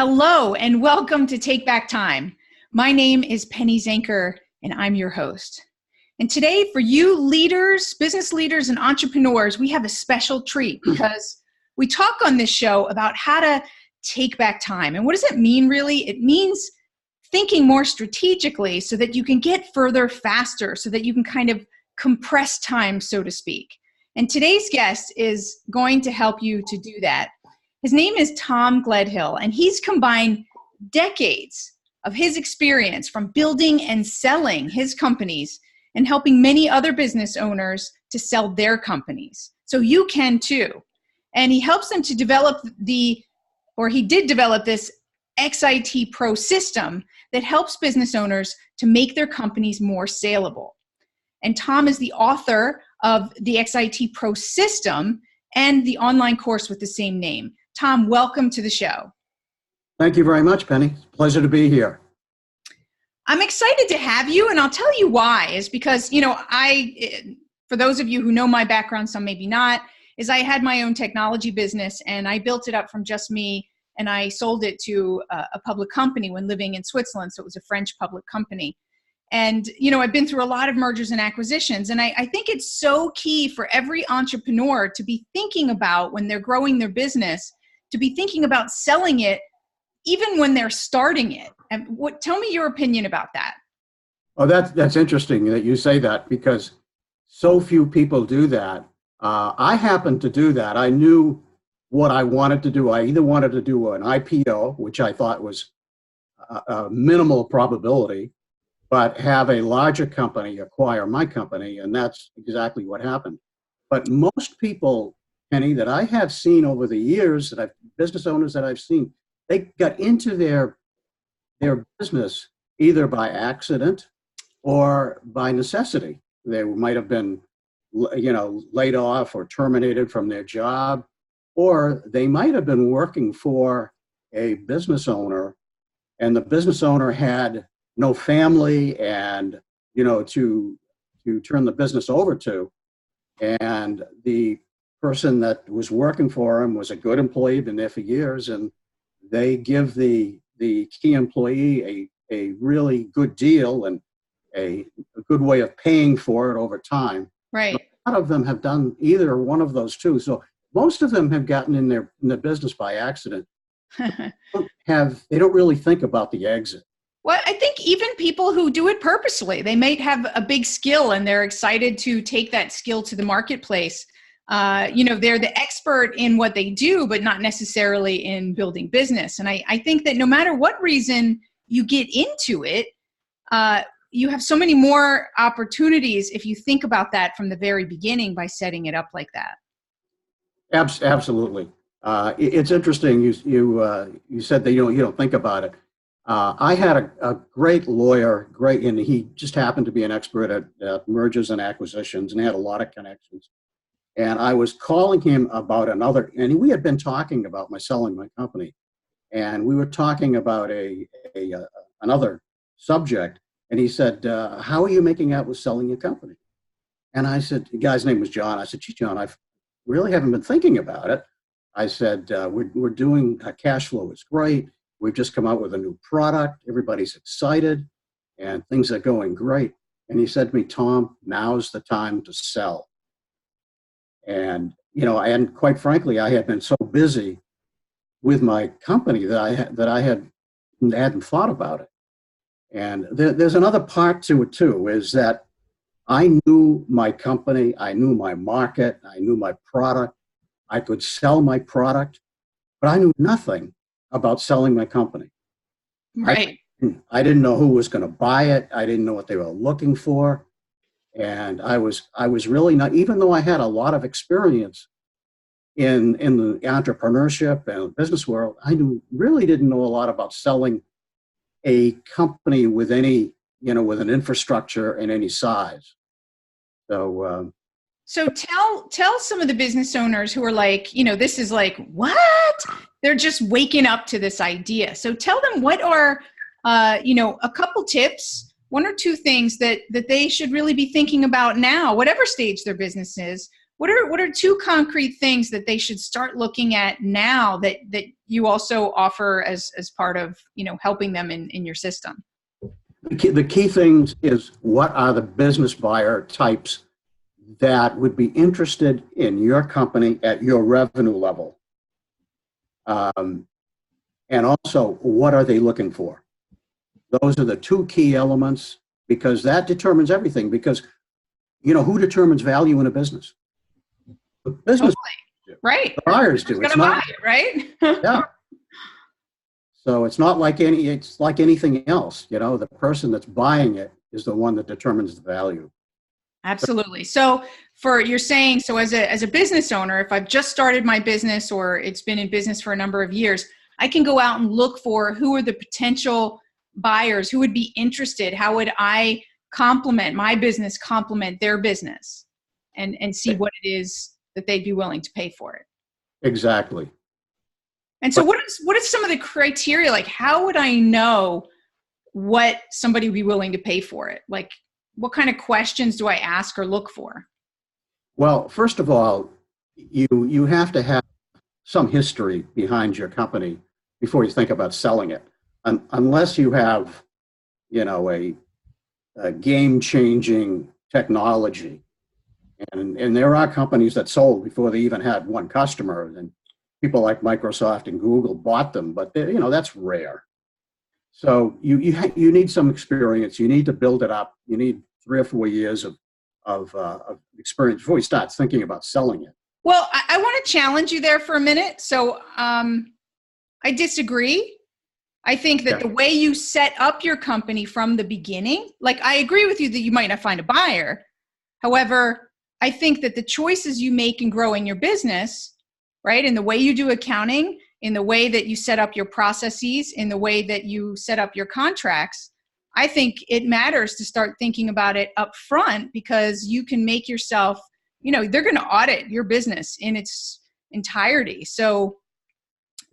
Hello and welcome to Take Back Time. My name is Penny Zenker and I'm your host. And today for you leaders, business leaders and entrepreneurs, we have a special treat because we talk on this show about how to take back time. And what does it mean really? It means thinking more strategically so that you can get further faster, so that you can kind of compress time, so to speak. And today's guest is going to help you to do that. His name is Tom Gledhill, and he's combined decades of his experience from building and selling his companies and helping many other business owners to sell their companies. So you can too. And he helps them to develop he did develop this XITpro System that helps business owners to make their companies more saleable. And Tom is the author of the XITpro System and the online course with the same name. Tom, welcome to the show. Thank you very much, Penny. Pleasure to be here. I'm excited to have you, and I'll tell you why. Is because, for those of you who know my background, some maybe not, is I had my own technology business, and I built it up from just me, and I sold it to a public company when living in Switzerland, so it was a French public company. And, I've been through a lot of mergers and acquisitions, and I think it's so key for every entrepreneur to be thinking about when they're growing their business, to be thinking about selling it even when they're starting it. And tell me your opinion about that. Oh, that's interesting that you say that, because so few people do that. I happened to do that. I knew what I wanted to do. I either wanted to do an IPO, which I thought was a minimal probability, but have a larger company acquire my company, and that's exactly what happened. But most people, Penny, that I have seen over the years, business owners that I've seen, they got into their business either by accident or by necessity. They might have been, laid off or terminated from their job, or they might have been working for a business owner, and the business owner had no family and, to turn the business over to. And the person that was working for him was a good employee, been there for years, and they give the key employee a really good deal and a good way of paying for it over time. Right. A lot of them have done either one of those two. So most of them have gotten in their business by accident. They don't really think about the exit. Well, I think even people who do it purposely, they might have a big skill and they're excited to take that skill to the marketplace. They're the expert in what they do, but not necessarily in building business. And I think that no matter what reason you get into it, you have so many more opportunities if you think about that from the very beginning by setting it up like that. Absolutely. It's interesting. You said that you don't think about it. I had a great lawyer, and he just happened to be an expert at mergers and acquisitions, and he had a lot of connections. And I was calling him about and we had been talking about selling my company, and we were talking about another subject. And he said, "How are you making out with selling your company?" And I said, the guy's name was John. I said, "Gee, John, I really haven't been thinking about it." I said, we're doing cash flow is great. We've just come out with a new product. Everybody's excited and things are going great. And he said to me, "Tom, now's the time to sell." And, and quite frankly, I had been so busy with my company that I hadn't thought about it. And there's another part to it too, is that I knew my company, I knew my market, I knew my product. I could sell my product, but I knew nothing about selling my company. Right. I didn't know who was going to buy it. I didn't know what they were looking for. And I was really not, even though I had a lot of experience in the entrepreneurship and business world, really didn't know a lot about selling a company with any, with an infrastructure and any size. So tell some of the business owners who are like, this is like, what? They're just waking up to this idea. So tell them what are, a couple tips, one or two things that they should really be thinking about now, whatever stage their business is, What are two concrete things that they should start looking at now that you also offer as part of, helping them in your system? The key things is, what are the business buyer types that would be interested in your company at your revenue level? And also, what are they looking for? Those are the two key elements, because that determines everything. Because, who determines value in a business? The business totally. Right. The buyers do. It's not buy it, right? Yeah. So it's not like it's like anything else. The person that's buying it is the one that determines the value. Absolutely. So you're saying, so as a business owner, if I've just started my business or it's been in business for a number of years, I can go out and look for who are the potential buyers, who would be interested, how would I complement my business, complement their business, and see what it is that they'd be willing to pay for it. Exactly. And so what is some of the criteria? Like, how would I know what somebody would be willing to pay for it? Like, what kind of questions do I ask or look for? Well, first of all, you have to have some history behind your company before you think about selling it. Unless you have, a game-changing technology. And there are companies that sold before they even had one customer, and people like Microsoft and Google bought them, but that's rare. So you need some experience. You need to build it up. You need 3 or 4 years of experience before you start thinking about selling it. Well, I want to challenge you there for a minute. So I disagree. I think that the way you set up your company from the beginning, like, I agree with you that you might not find a buyer. However, I think that the choices you make in growing your business, right, in the way you do accounting, in the way that you set up your processes, in the way that you set up your contracts, I think it matters to start thinking about it up front, because you can make yourself, they're going to audit your business in its entirety. So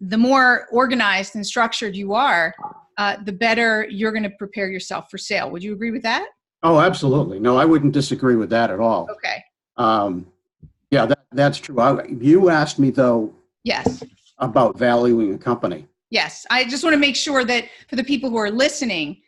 the more organized and structured you are, the better you're going to prepare yourself for sale. Would you agree with that? Oh, absolutely. No, I wouldn't disagree with that at all. Okay. Yeah, that's true. You asked me, though, yes, about valuing a company. Yes. I just want to make sure that for the people who are listening,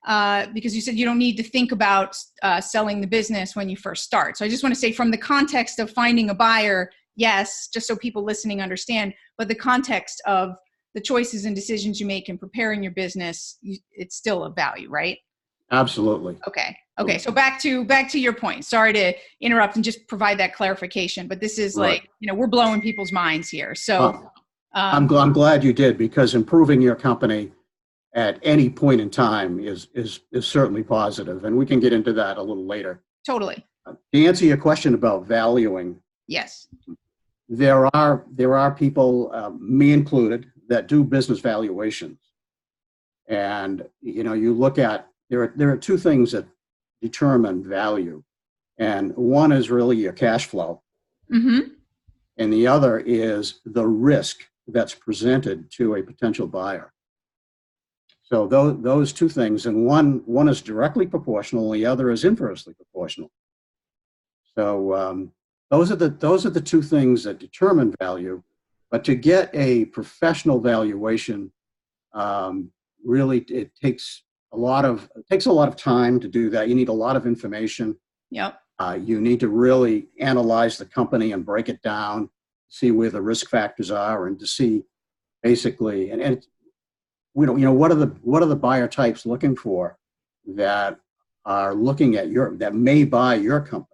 because you said you don't need to think about selling the business when you first start. So I just want to say, from the context of finding a buyer, yes, just so people listening understand, but the context of the choices and decisions you make in preparing your business, it's still of value, right? Absolutely. Okay. So back to your point. Sorry to interrupt and just provide that clarification, but this is right. like, we're blowing people's minds here. So I'm glad you did, because improving your company at any point in time is certainly positive, and we can get into that a little later. Totally. To answer your question about valuing, yes, there are people, me included, that do business valuations, and you look at there are 2 things that determine value, and one is really your cash flow, mm-hmm. and the other is the risk that's presented to a potential buyer. So those 2 things, and one is directly proportional, and the other is inversely proportional. So those are the 2 things that determine value. But to get a professional valuation, really it takes a lot of time to do that. You need a lot of information. Yep. You need to really analyze the company and break it down, see where the risk factors are, and to see basically, and we don't, what are the buyer types looking for that are looking at that may buy your company.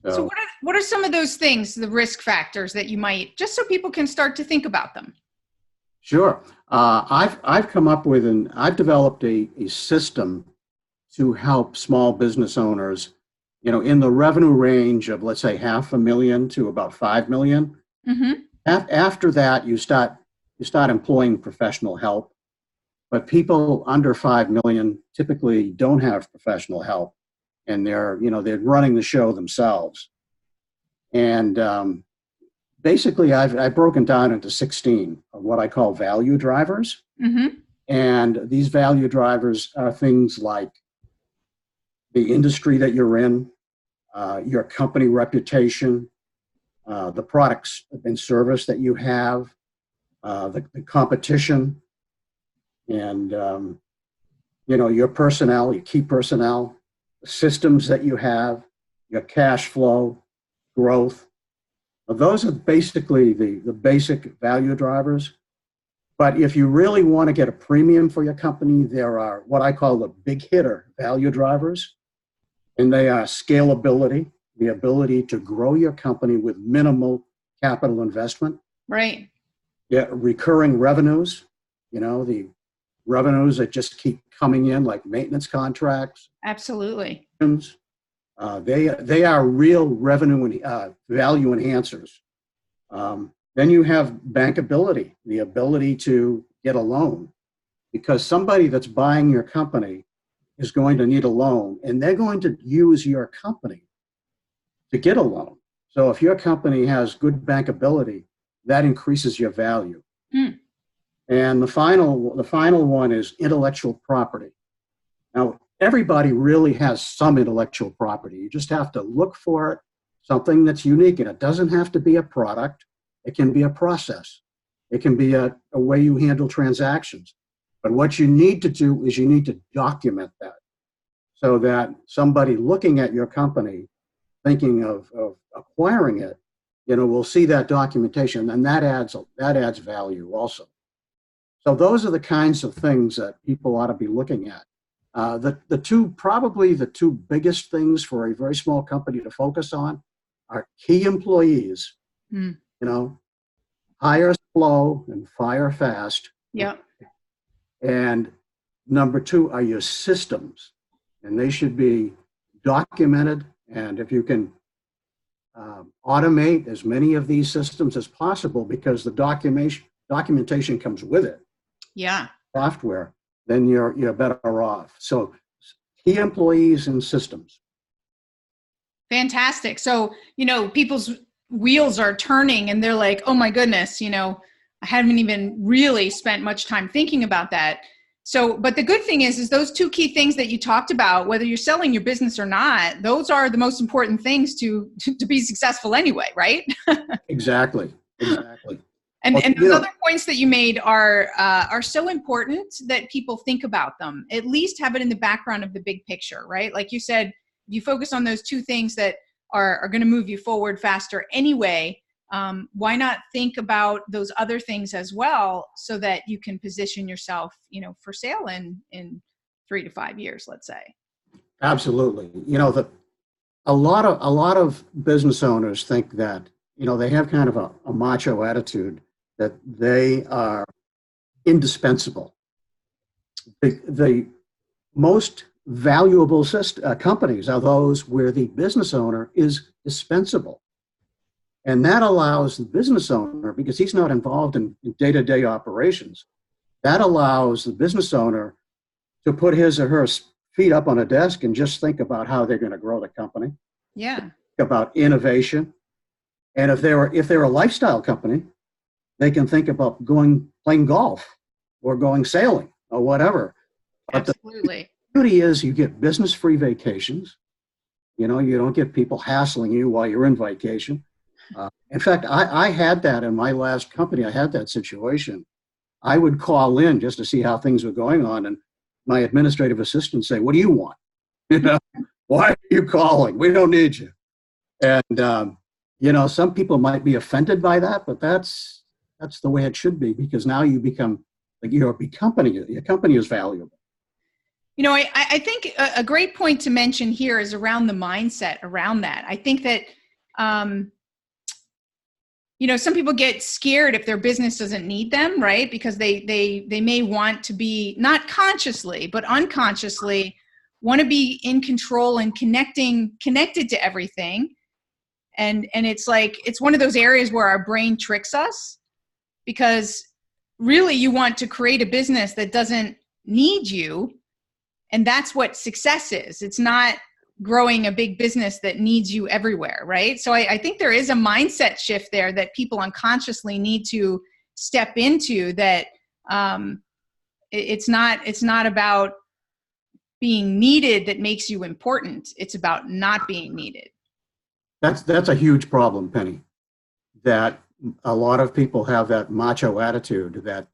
So what are some of those things, the risk factors that you might, just so people can start to think about them? Sure. I've come up with I've developed a system to help small business owners, in the revenue range of, let's say, $500,000 to about $5 million. Mm-hmm. After that, you start employing professional help, but people under 5 million typically don't have professional help, and they're running the show themselves. And basically, I've broken down into 16 of what I call value drivers. Mm-hmm. And these value drivers are things like the industry that you're in, your company reputation, the products and service that you have, the competition, and your personnel, your key personnel, the systems that you have, your cash flow, growth. Those are basically the basic value drivers. But if you really want to get a premium for your company, there are what I call the big hitter value drivers, and they are scalability, the ability to grow your company with minimal capital investment. Right. Yeah, recurring revenues, the revenues that just keep coming in, like maintenance contracts. Absolutely. They are real revenue and value enhancers. Then you have bankability, the ability to get a loan, because somebody that's buying your company is going to need a loan, and they're going to use your company to get a loan. So if your company has good bankability, that increases your value. And the final one is intellectual property. Now, everybody really has some intellectual property. You just have to look for it, something that's unique, and it doesn't have to be a product. It can be a process. It can be a way you handle transactions. But what you need to do is you need to document that so that somebody looking at your company, thinking of acquiring it, will see that documentation, and that adds value also. So those are the kinds of things that people ought to be looking at. Probably the two biggest things for a very small company to focus on are key employees. Hire slow and fire fast. Yep. And number two are your systems, and they should be documented. And if you can automate as many of these systems as possible, because the documentation comes with it. Yeah. Software, then you're better off. So key employees and systems. Fantastic. So, people's wheels are turning and they're like, oh my goodness, I haven't even really spent much time thinking about that. So, but the good thing is those two key things that you talked about, whether you're selling your business or not, those are the most important things to be successful anyway, right? Exactly. And those other points that you made are so important that people think about them, at least have it in the background of the big picture, right? Like you said, you focus on those two things that are going to move you forward faster anyway. Why not think about those other things as well, so that you can position yourself, for sale in 3 to 5 years, let's say. Absolutely. A lot of business owners think that, they have kind of a macho attitude that they are indispensable. The most valuable companies are those where the business owner is dispensable. And that allows the business owner, because he's not involved in day-to-day operations, that allows the business owner to put his or her feet up on a desk and just think about how they're going to grow the company. Yeah. Think about innovation. And if they're a lifestyle company, they can think about playing golf or going sailing or whatever. But absolutely. The beauty is you get business-free vacations. You don't get people hassling you while you're in vacation. In fact, I had that in my last company. I had that situation. I would call in just to see how things were going on, and my administrative assistant say, "What do you want? Why are you calling? We don't need you." And some people might be offended by that, but that's the way it should be, because now you become like your company is valuable. I think a great point to mention here is around the mindset around that. I think that, some people get scared if their business doesn't need them, right? Because they may want to be, not consciously, but unconsciously, want to be in control and connected to everything. And it's like, it's one of those areas where our brain tricks us, because really you want to create a business that doesn't need you. And that's what success is. It's not growing a big business that needs you everywhere, right? So I think there is a mindset shift there that people unconsciously need to step into, that it's not about being needed that makes you important. It's about not being needed, That's a huge problem, Penny. That a lot of people have that macho attitude that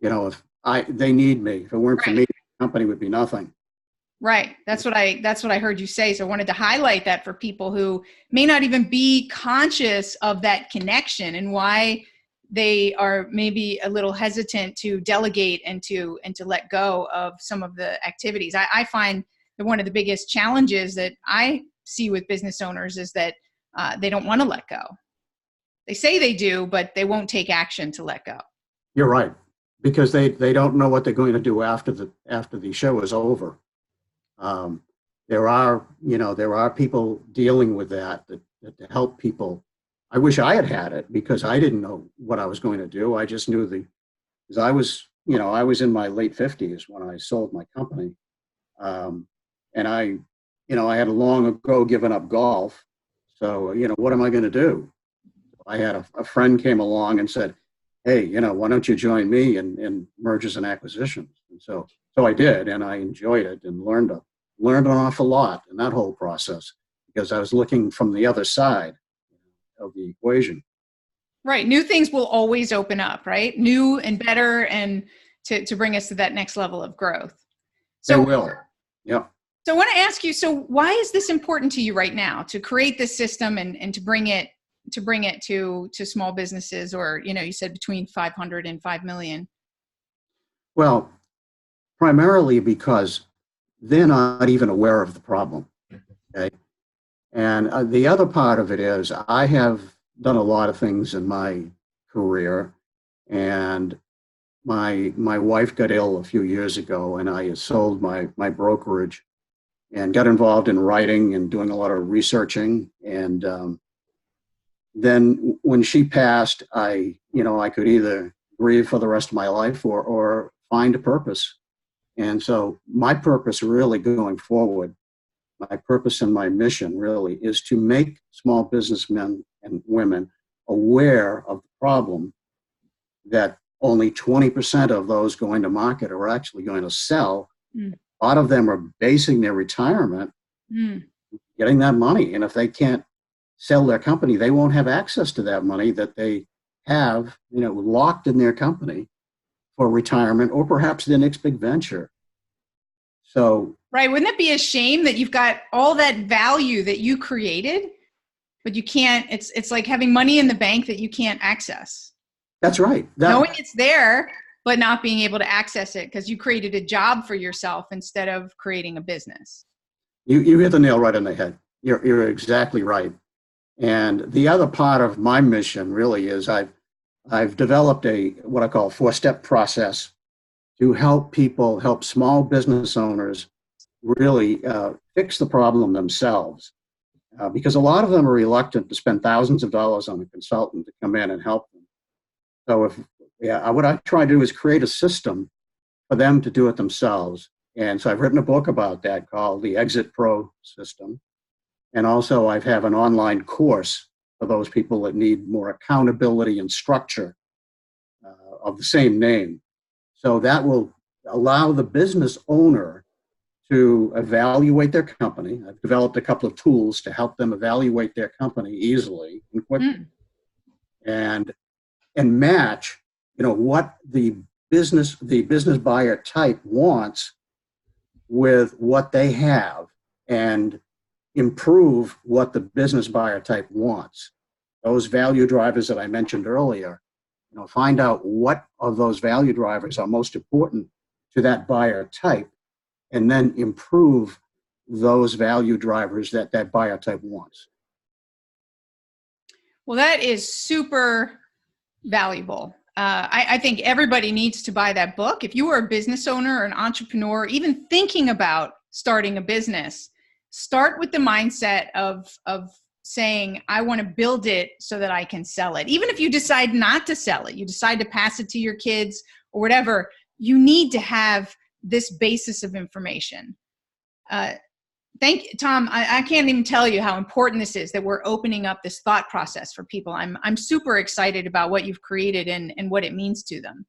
if they need me. If it weren't for Right. me, the company would be nothing. Right. That's what I heard you say. So I wanted to highlight that for people who may not even be conscious of that connection and why they are maybe a little hesitant to delegate and to let go of some of the activities. I find that one of the biggest challenges that I see with business owners is that they don't want to let go. They say they do, but they won't take action to let go. You're right, because they don't know what they're going to do after the show is over. There are people dealing with that to help people. I wish I had it because I didn't know what I was going to do. I just knew because I was in my late 50s when I sold my company. And I had long ago given up golf. So, what am I going to do? I had a friend came along and said, hey, why don't you join me in mergers and acquisitions? And so I did, and I enjoyed it and learned an awful lot in that whole process because I was looking from the other side of the equation. Right. New things will always open up, right? New and better, and to bring us to that next level of growth. They So, will. Yeah. so I want to ask you, so why is this important to you right now to create this system and to bring it to small businesses, or, you said between 500 and 5 million? Well, primarily because they're not even aware of the problem. Okay. And the other part of it is I have done a lot of things in my career, and my wife got ill a few years ago, and I sold my brokerage and got involved in writing and doing a lot of researching. And then when she passed, I could either grieve for the rest of my life or find a purpose. And so my purpose really going forward, my purpose and my mission really is to make small businessmen and women aware of the problem that only 20% of those going to market are actually going to sell. Mm. A lot of them are basing their retirement getting that money. And if they can't sell their company, they won't have access to that money that they have, locked in their company for retirement or perhaps their next big venture. So, Right. Wouldn't it be a shame that you've got all that value that you created, but you can't, it's like having money in the bank that you can't access. that's right. Knowing it's there, but not being able to access it because you created a job for yourself instead of creating a business. You hit the nail right on the head. You're exactly right. And the other part of my mission really is I've developed what I call 4-step process to help small business owners really fix the problem themselves. Because a lot of them are reluctant to spend thousands of dollars on a consultant to come in and help them. So what I try to do is create a system for them to do it themselves. And so I've written a book about that called the XITpro System. And also I have an online course for those people that need more accountability and structure of the same name. So that will allow the business owner to evaluate their company. I've developed a couple of tools to help them evaluate their company easily and quickly, and match, what the business buyer type wants with what they have, and improve what the business buyer type wants. Those value drivers that I mentioned earlier, find out what of those value drivers are most important to that buyer type, and then improve those value drivers that buyer type wants. Well, that is super valuable. I think everybody needs to buy that book. If you are a business owner or an entrepreneur, even thinking about starting a business, start with the mindset of saying, I want to build it so that I can sell it. Even if you decide not to sell it, you decide to pass it to your kids or whatever, you need to have this basis of information. Thank you, Tom. I can't even tell you how important this is that we're opening up this thought process for people. I'm super excited about what you've created and what it means to them.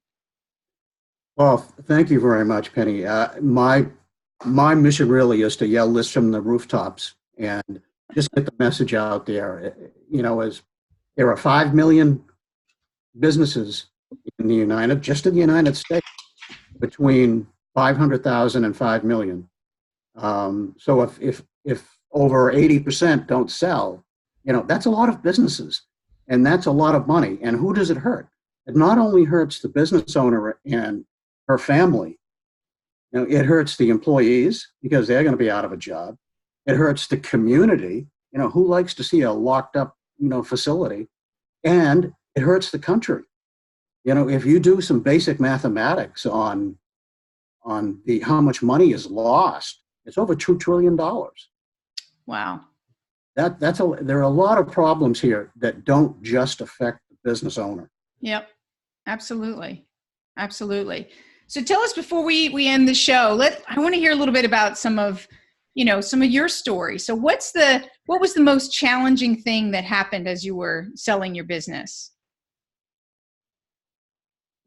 Well, thank you very much, Penny. My mission really is to yell this from the rooftops and just get the message out there. As there are 5 million businesses in just in the United States, between 500,000 and 5 million. So if over 80% don't sell, that's a lot of businesses, and that's a lot of money. And who does it hurt? It not only hurts the business owner and her family, it hurts the employees because they're going to be out of a job. It hurts the community. Who likes to see a locked up, facility? And it hurts the country. If you do some basic mathematics on how much money is lost, it's over $2 trillion. Wow. There are a lot of problems here that don't just affect the business owner. Yep. Absolutely. Absolutely. So tell us before we end the show, I want to hear a little bit about some of your story. So what was the most challenging thing that happened as you were selling your business?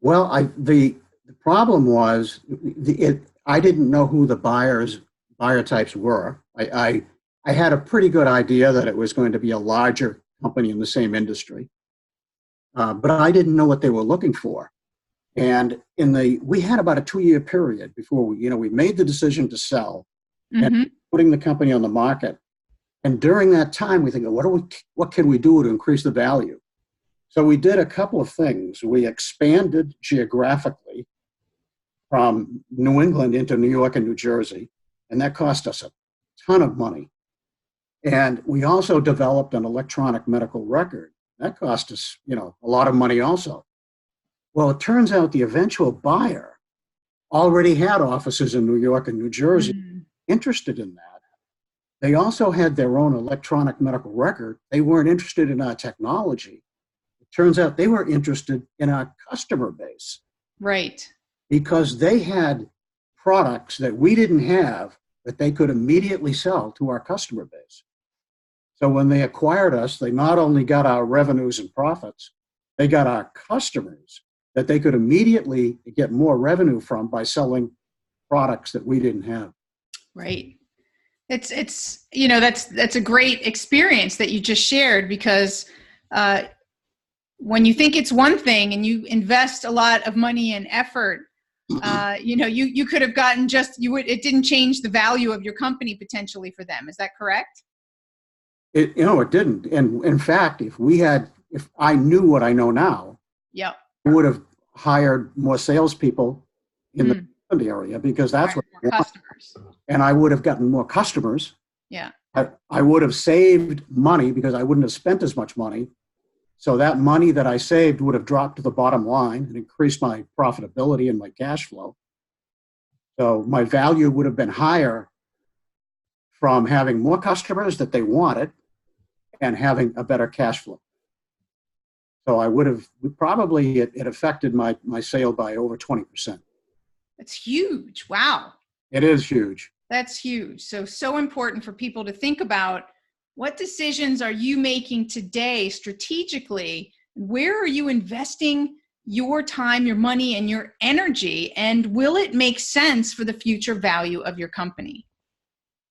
Well, the problem was I didn't know who the buyer types were. I had a pretty good idea that it was going to be a larger company in the same industry, but I didn't know what they were looking for. And we had about a 2-year period before we made the decision to sell and putting the company on the market. And during that time, we think, what can we do to increase the value? So we did a couple of things. We expanded geographically from New England into New York and New Jersey, and that cost us a ton of money. And we also developed an electronic medical record. That cost us, a lot of money also. Well, it turns out the eventual buyer already had offices in New York and New Jersey interested in that. They also had their own electronic medical record. They weren't interested in our technology. It turns out they were interested in our customer base. Right. Because they had products that we didn't have that they could immediately sell to our customer base. So when they acquired us, they not only got our revenues and profits, they got our customers that they could immediately get more revenue from by selling products that we didn't have. Right. That's a great experience that you just shared, because when you think it's one thing and you invest a lot of money and effort, you could have gotten it didn't change the value of your company potentially for them. Is that correct? It didn't. And in fact, if I knew what I know now, yep, I would have hired more salespeople in the area, because that's what I want. Customers. And I would have gotten more customers. Yeah. I would have saved money because I wouldn't have spent as much money. So that money that I saved would have dropped to the bottom line and increased my profitability and my cash flow. So my value would have been higher from having more customers that they wanted and having a better cash flow. So it affected my sale by over 20%. That's huge. Wow. It is huge. That's huge. So important for people to think about, what decisions are you making today strategically? Where are you investing your time, your money, and your energy? And will it make sense for the future value of your company?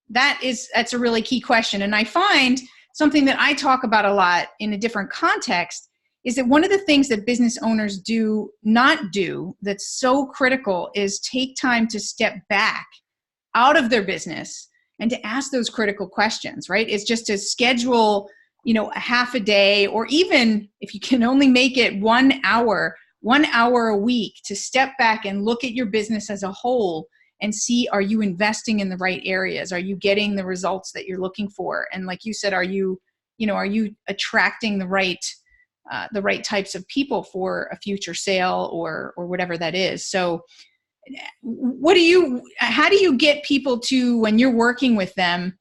That's a really key question. And I find something that I talk about a lot in a different context is that one of the things that business owners do not do that's so critical is take time to step back out of their business and to ask those critical questions, right? It's just to schedule, a half a day, or even if you can only make it 1 hour a week, to step back and look at your business as a whole and see, are you investing in the right areas? Are you getting the results that you're looking for? And like you said, are you attracting the right types of people for a future sale or whatever that is? So how do you get people to, when you're working with them,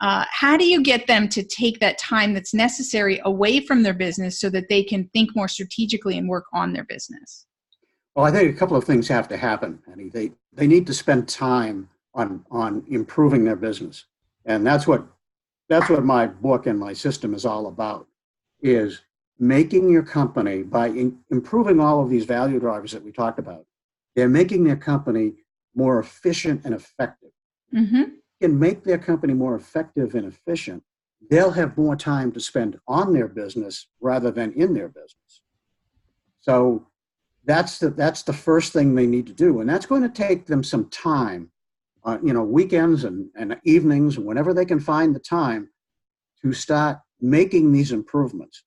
how do you get them to take that time that's necessary away from their business so that they can think more strategically and work on their business? Well, I think a couple of things have to happen, Penny. They need to spend time on improving their business. And that's what my book and my system is all about, is making your company, by improving all of these value drivers that we talked about, they're making their company more efficient and effective. You can make their company more effective and efficient they'll have more time to spend on their business rather than in their business. So that's the first thing they need to do. And that's going to take them some time, weekends and evenings, whenever they can find the time to start making these improvements.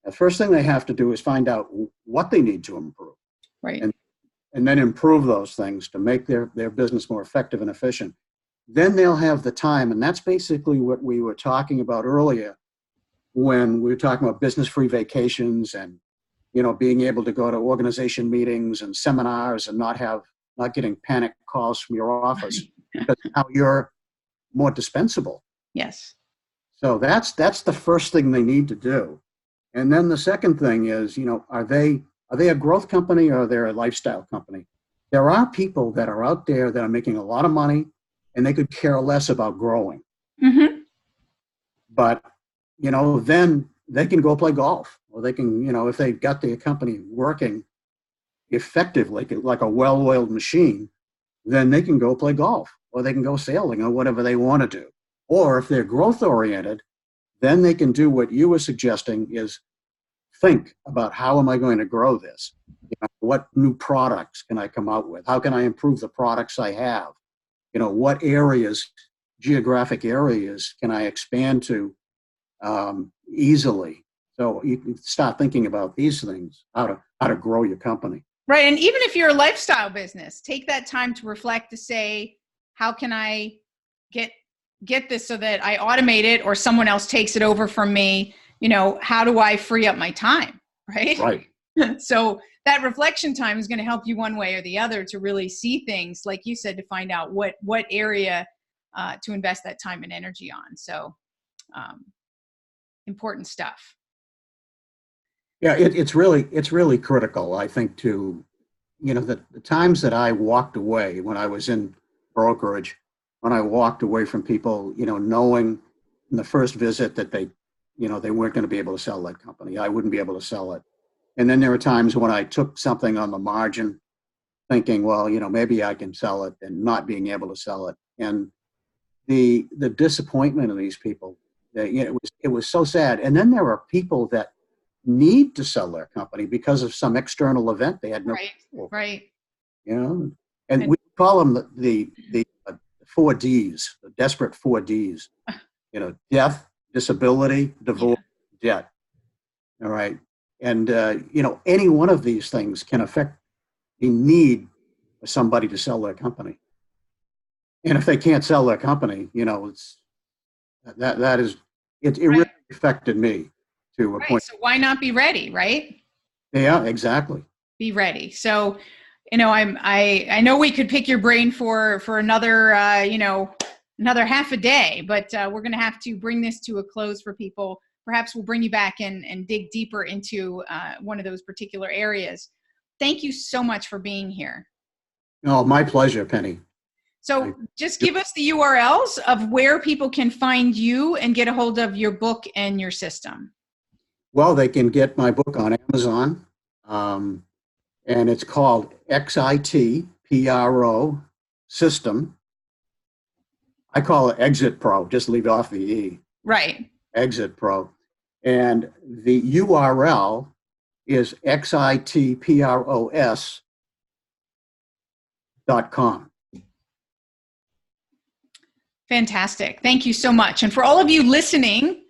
The first thing they have to do is find out what they need to improve. Right. And then improve those things to make their business more effective and efficient. Then they'll have the time, and that's basically what we were talking about earlier when we were talking about business-free vacations and, being able to go to organization meetings and seminars and not getting panic calls from your office because now you're more dispensable. Yes. So that's the first thing they need to do. And then the second thing is, are they a growth company or are they a lifestyle company? There are people that are out there that are making a lot of money and they could care less about growing. Mm-hmm. But, then they can go play golf, or they can, if they've got the company working effectively, like a well-oiled machine, then they can go play golf, or they can go sailing, or whatever they want to do. Or if they're growth-oriented, then they can do what you were suggesting is think about how am I going to grow this? What new products can I come out with? How can I improve the products I have? What geographic areas can I expand to easily? So you can start thinking about these things, how to grow your company. Right. And even if you're a lifestyle business, take that time to reflect to say, how can I get this so that I automate it or someone else takes it over from me? How do I free up my time? Right. Right. So that reflection time is going to help you one way or the other to really see things, like you said, to find out what area to invest that time and energy on. So important stuff. Yeah, it's really critical, I think, to, the times that I walked away when I was in brokerage, when I walked away from people, knowing in the first visit that they weren't going to be able to sell that company. I wouldn't be able to sell it. And then there were times when I took something on the margin thinking, well, maybe I can sell it, and not being able to sell it. And the disappointment of these people, it was so sad. And then there are people that need to sell their company because of some external event they had no control. Right. And we call them the 4Ds, the desperate 4Ds. Death, disability, divorce, debt. All right. And any one of these things can affect the need for somebody to sell their company. And if they can't sell their company, it's it really affected me to a point. So why not be ready, right? Yeah, exactly. Be ready. So, I know we could pick your brain for another, another half a day, but we're going to have to bring this to a close for people. Perhaps we'll bring you back and dig deeper into one of those particular areas. Thank you so much for being here. Oh, my pleasure, Penny. So just give us the URLs of where people can find you and get a hold of your book and your system. Well, they can get my book on Amazon, and it's called XITpro System. I call it XITpro, just leave off the E. Right. XITpro. And the URL is XITpros.com. Fantastic. Thank you so much. And for all of you listening,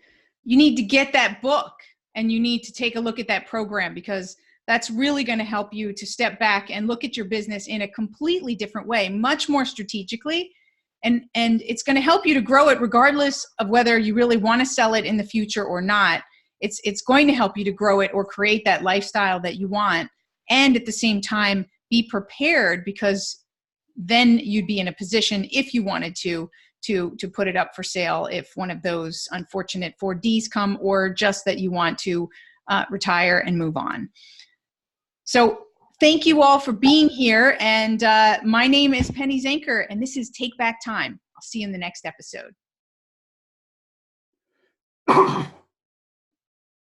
you need to get that book and you need to take a look at that program, because that's really going to help you to step back and look at your business in a completely different way, much more strategically. And it's going to help you to grow it regardless of whether you really want to sell it in the future or not. It's going to help you to grow it or create that lifestyle that you want. And at the same time, be prepared, because then you'd be in a position, if you wanted to put it up for sale if one of those unfortunate 4Ds come, or just that you want to retire and move on. So thank you all for being here. And my name is Penny Zenker, and this is Take Back Time. I'll see you in the next episode.